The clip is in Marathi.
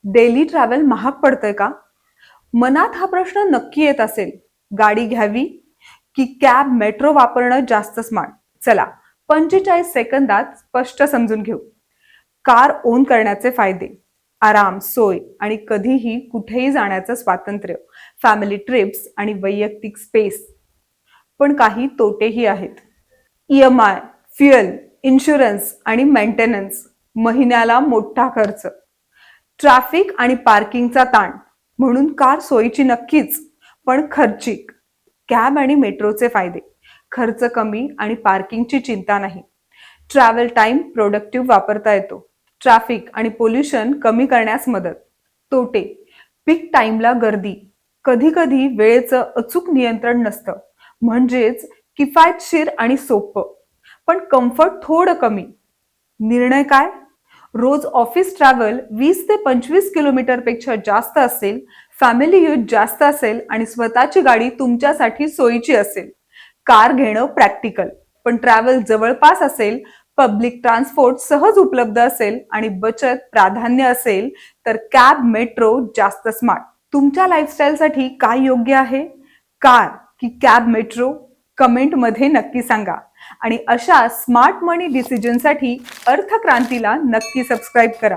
डेली ट्रॅव्हल महाग पडतंय का? मनात हा प्रश्न नक्की येत असेल. गाडी घ्यावी की कॅब मेट्रो वापरणं जास्त स्मार्ट? चला 45 सेकंदात स्पष्ट समजून घेऊ. कार ओन करण्याचे फायदे: आराम, सोय आणि कधीही कुठेही जाण्याचं स्वातंत्र्य, फॅमिली ट्रिप्स आणि वैयक्तिक स्पेस. पण काही तोटेही आहेत. EMI, फ्युएल, इन्शुरन्स आणि मेंटेनन्स, महिन्याला मोठा खर्च. ट्रॅफिक आणि पार्किंगचा ताण, म्हणून कार सोयीची नक्कीच, पण खर्चिक. कॅब आणि मेट्रोचे फायदे: खर्च कमी आणि पार्किंगची चिंता नाही. ट्रॅव्हल टाइम प्रोडक्टिव्ह वापरता येतो. ट्रॅफिक आणि पोल्युशन कमी करण्यास मदत. तोटे: पीक टाइमला गर्दी, कधी कधी वेळेचं अचूक नियंत्रण नसतं, म्हणजेच किफायतशीर आणि सोपं, पण कम्फर्ट थोडं कमी. निर्णय काय? रोज ऑफिस ट्रॅव्हल 20 ते 25 किलोमीटर पेक्षा जास्त असेल, फॅमिली यूज जास्त असेल आणि स्वतःची गाडी तुमच्यासाठी सोयीची असेल, कार घेणं प्रॅक्टिकल. पण ट्रॅव्हल जवळपास असेल, पब्लिक ट्रान्सपोर्ट सहज उपलब्ध असेल आणि बचत प्राधान्य असेल, तर कॅब मेट्रो जास्त स्मार्ट. तुमच्या लाईफस्टाईलसाठी काय योग्य आहे? कार की कॅब मेट्रो? कमेंटमध्ये नक्की सांगा. आणि अशा स्मार्ट मनी डिसिजनसाठी अर्थक्रांतीला नक्की सबस्क्राईब करा.